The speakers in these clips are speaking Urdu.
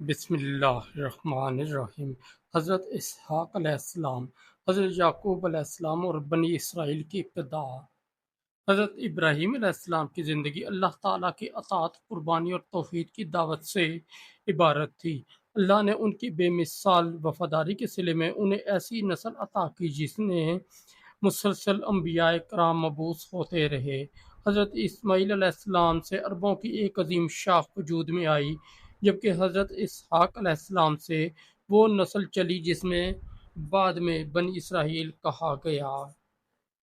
بسم اللہ الرحمن الرحیم۔ حضرت اسحاق علیہ السلام، حضرت یعقوب علیہ السلام اور بنی اسرائیل کی ابتدا۔ حضرت ابراہیم علیہ السلام کی زندگی اللہ تعالیٰ کی اطاعت، قربانی اور توحید کی دعوت سے عبارت تھی۔ اللہ نے ان کی بے مثال وفاداری کے صلے میں انہیں ایسی نسل عطا کی جس نے مسلسل انبیاء کرام مبعوث ہوتے رہے۔ حضرت اسماعیل علیہ السلام سے عربوں کی ایک عظیم شاخ وجود میں آئی، جبکہ حضرت اسحاق علیہ السلام سے وہ نسل چلی جس میں بعد میں بنی اسرائیل کہا گیا۔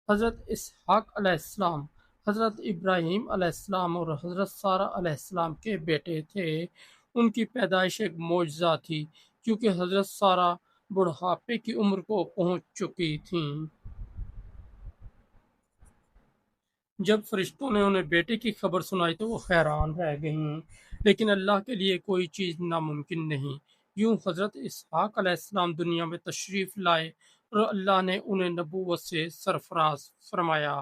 حضرت اسحاق علیہ السلام حضرت ابراہیم علیہ السلام اور حضرت سارہ علیہ السلام کے بیٹے تھے۔ ان کی پیدائش ایک معجزہ تھی کیونکہ حضرت سارہ بڑھاپے کی عمر کو پہنچ چکی تھیں۔ جب فرشتوں نے انہیں بیٹے کی خبر سنائی تو وہ حیران رہ گئیں، لیکن اللہ کے لیے کوئی چیز ناممکن نہیں۔ یوں حضرت اسحاق علیہ السلام دنیا میں تشریف لائے اور اللہ نے انہیں نبوت سے سرفراز فرمایا۔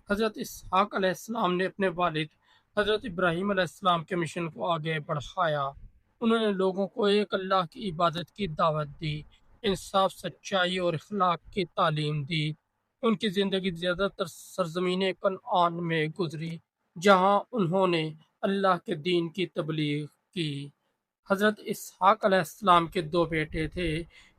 حضرت اسحاق علیہ السلام نے اپنے والد حضرت ابراہیم علیہ السلام کے مشن کو آگے بڑھایا۔ انہوں نے لوگوں کو ایک اللہ کی عبادت کی دعوت دی، انصاف، سچائی اور اخلاق کی تعلیم دی۔ ان کی زندگی زیادہ تر سرزمین کنعان میں گزری، جہاں انہوں نے اللہ کے دین کی تبلیغ کی۔ حضرت اسحاق علیہ السلام کے دو بیٹے تھے،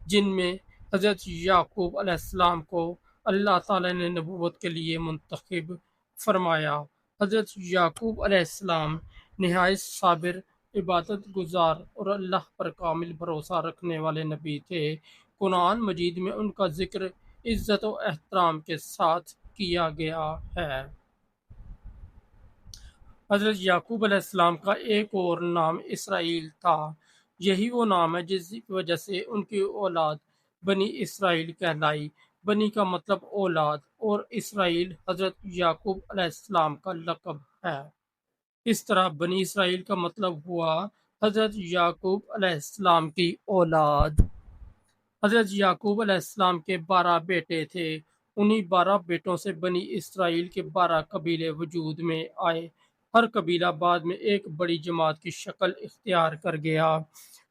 جن میں حضرت یعقوب علیہ السلام کو اللہ تعالی نے نبوت کے لیے منتخب فرمایا۔ حضرت یعقوب علیہ السلام نہایت صابر، عبادت گزار اور اللہ پر کامل بھروسہ رکھنے والے نبی تھے۔ قرآن مجید میں ان کا ذکر عزت و احترام کے ساتھ کیا گیا ہے۔ حضرت یعقوب علیہ السلام کا ایک اور نام اسرائیل تھا۔ یہی وہ نام ہے جس کی وجہ سے ان کی اولاد بنی اسرائیل کہلائی۔ بنی کا مطلب اولاد اور اسرائیل حضرت یعقوب علیہ السلام کا لقب ہے۔ اس طرح بنی اسرائیل کا مطلب ہوا حضرت یعقوب علیہ السلام کی اولاد۔ حضرت یعقوب علیہ السلام کے 12 بیٹے تھے۔ انہی 12 بیٹوں سے بنی اسرائیل کے 12 قبیلے وجود میں آئے۔ ہر قبیلہ بعد میں ایک بڑی جماعت کی شکل اختیار کر گیا۔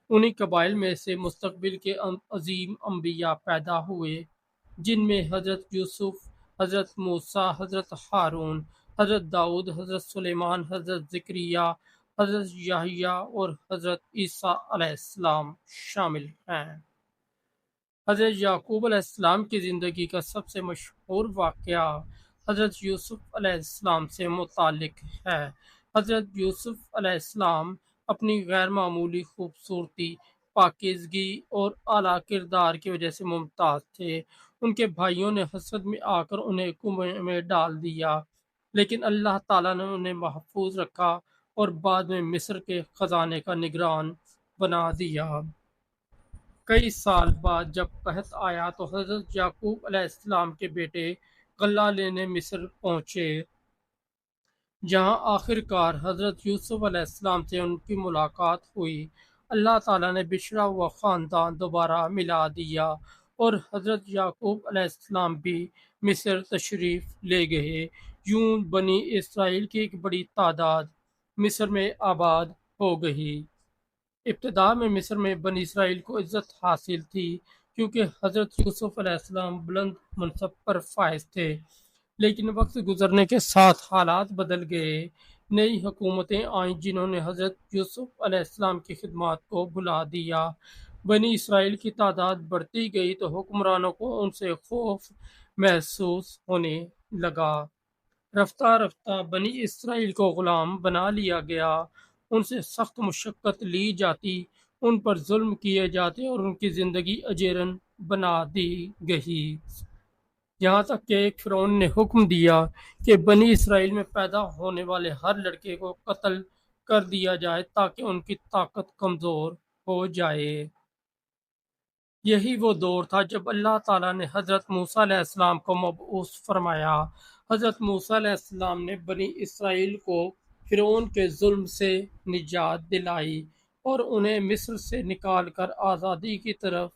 انہی قبائل میں سے مستقبل کے عظیم انبیاء پیدا ہوئے، جن میں حضرت یوسف، حضرت موسیٰ، حضرت ہارون، حضرت داؤد، حضرت سلیمان، حضرت زکریا، حضرت یحییٰ اور حضرت عیسیٰ علیہ السلام شامل ہیں۔ حضرت یعقوب علیہ السلام کی زندگی کا سب سے مشہور واقعہ حضرت یوسف علیہ السلام سے متعلق ہے۔ حضرت یوسف علیہ السلام اپنی غیر معمولی خوبصورتی، پاکیزگی اور اعلیٰ کردار کی وجہ سے ممتاز تھے۔ ان کے بھائیوں نے حسد میں آ کر انہیں کنویں میں ڈال دیا، لیکن اللہ تعالیٰ نے انہیں محفوظ رکھا اور بعد میں مصر کے خزانے کا نگران بنا دیا۔ کئی سال بعد جب قحط آیا تو حضرت یعقوب علیہ السلام کے بیٹے غلہ لینے مصر پہنچے، جہاں آخر کار حضرت یوسف علیہ السلام سے ان کی ملاقات ہوئی۔ اللہ تعالیٰ نے بچھڑا ہوا خاندان دوبارہ ملا دیا اور حضرت یعقوب علیہ السلام بھی مصر تشریف لے گئے۔ یوں بنی اسرائیل کی ایک بڑی تعداد مصر میں آباد ہو گئی۔ ابتدا میں مصر میں بنی اسرائیل کو عزت حاصل تھی کیونکہ حضرت یوسف علیہ السلام بلند منصب پر فائز تھے، لیکن وقت گزرنے کے ساتھ حالات بدل گئے۔ نئی حکومتیں آئیں جنہوں نے حضرت یوسف علیہ السلام کی خدمات کو بھلا دیا۔ بنی اسرائیل کی تعداد بڑھتی گئی تو حکمرانوں کو ان سے خوف محسوس ہونے لگا۔ رفتہ رفتہ بنی اسرائیل کو غلام بنا لیا گیا، ان سے سخت مشقت لی جاتی، ان پر ظلم کیے جاتے اور ان کی زندگی اجیرن بنا دی گئی، یہاں تک کہ ایک فرعون نے حکم دیا کہ بنی اسرائیل میں پیدا ہونے والے ہر لڑکے کو قتل کر دیا جائے تاکہ ان کی طاقت کمزور ہو جائے۔ یہی وہ دور تھا جب اللہ تعالیٰ نے حضرت موسیٰ علیہ السلام کو مبعوث فرمایا۔ حضرت موسیٰ علیہ السلام نے بنی اسرائیل کو فرعون کے ظلم سے نجات دلائی اور انہیں مصر سے نکال کر آزادی کی طرف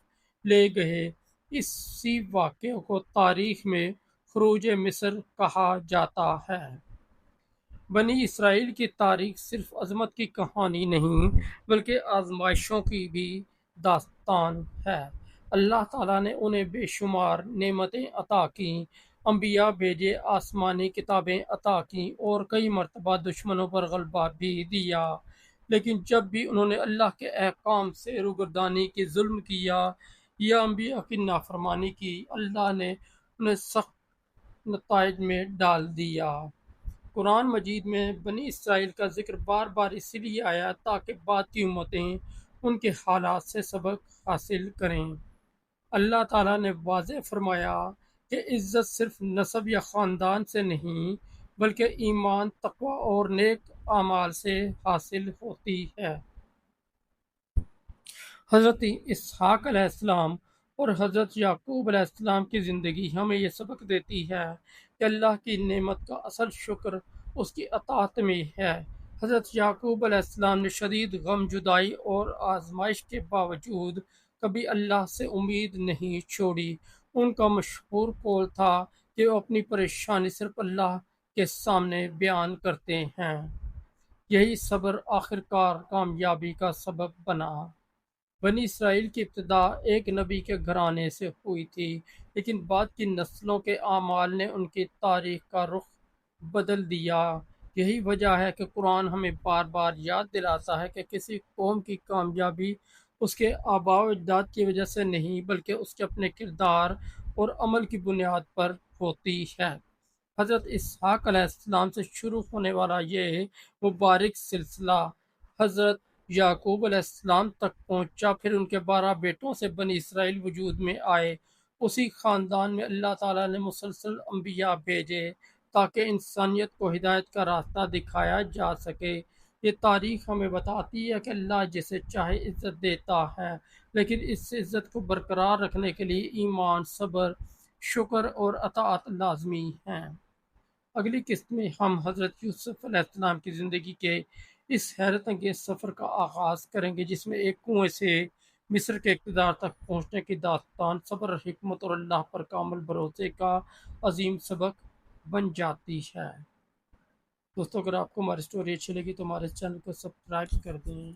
لے گئے۔ اسی واقعے کو تاریخ میں خروج مصر کہا جاتا ہے۔ بنی اسرائیل کی تاریخ صرف عظمت کی کہانی نہیں بلکہ آزمائشوں کی بھی داستان ہے۔ اللہ تعالیٰ نے انہیں بے شمار نعمتیں عطا کیں، انبیاء بھیجے، آسمانی کتابیں عطا کیں اور کئی مرتبہ دشمنوں پر غلبہ بھی دیا، لیکن جب بھی انہوں نے اللہ کے احکام سے روگردانی کی، ظلم کیا یا انبیاء کی نافرمانی کی، اللہ نے انہیں سخت نتائج میں ڈال دیا۔ قرآن مجید میں بنی اسرائیل کا ذکر بار بار اس لیے آیا تاکہ بعد کی امتیں ان کے حالات سے سبق حاصل کریں۔ اللہ تعالیٰ نے واضح فرمایا کہ عزت صرف نسب یا خاندان سے نہیں بلکہ ایمان، تقوی اور نیک اعمال سے حاصل ہوتی ہے۔ حضرت اسحاق علیہ السلام اور حضرت یعقوب علیہ السلام کی زندگی ہمیں یہ سبق دیتی ہے کہ اللہ کی نعمت کا اصل شکر اس کی اطاعت میں ہے۔ حضرت یعقوب علیہ السلام نے شدید غم، جدائی اور آزمائش کے باوجود کبھی اللہ سے امید نہیں چھوڑی۔ ان کا مشہور قول تھا کہ وہ اپنی پریشانی صرف اللہ کے سامنے بیان کرتے ہیں۔ یہی صبر آخرکار کامیابی کا سبب بنا۔ بنی اسرائیل کی ابتدا ایک نبی کے گھرانے سے ہوئی تھی، لیکن بعد کی نسلوں کے اعمال نے ان کی تاریخ کا رخ بدل دیا۔ یہی وجہ ہے کہ قرآن ہمیں بار بار یاد دلاتا ہے کہ کسی قوم کی کامیابی اس کے آباء و اجداد کی وجہ سے نہیں بلکہ اس کے اپنے کردار اور عمل کی بنیاد پر ہوتی ہے۔ حضرت اسحاق علیہ السلام سے شروع ہونے والا یہ مبارک سلسلہ حضرت یعقوب علیہ السلام تک پہنچا، پھر ان کے 12 بیٹوں سے بنی اسرائیل وجود میں آئے۔ اسی خاندان میں اللہ تعالیٰ نے مسلسل انبیاء بھیجے تاکہ انسانیت کو ہدایت کا راستہ دکھایا جا سکے۔ یہ تاریخ ہمیں بتاتی ہے کہ اللہ جسے چاہے عزت دیتا ہے، لیکن اس عزت کو برقرار رکھنے کے لیے ایمان، صبر، شکر اور اطاعت لازمی ہیں۔ اگلی قسط میں ہم حضرت یوسف علیہ السلام کی زندگی کے اس حیرت انگیز سفر کا آغاز کریں گے جس میں ایک کنویں سے مصر کے اقتدار تک پہنچنے کی داستان صبر، حکمت اور اللہ پر کامل بھروسے کا عظیم سبق بن جاتی ہے۔ دوستو، اگر آپ کو ہماری سٹوری اچھی لگی تو ہمارے چینل کو سبسکرائب کر دیں۔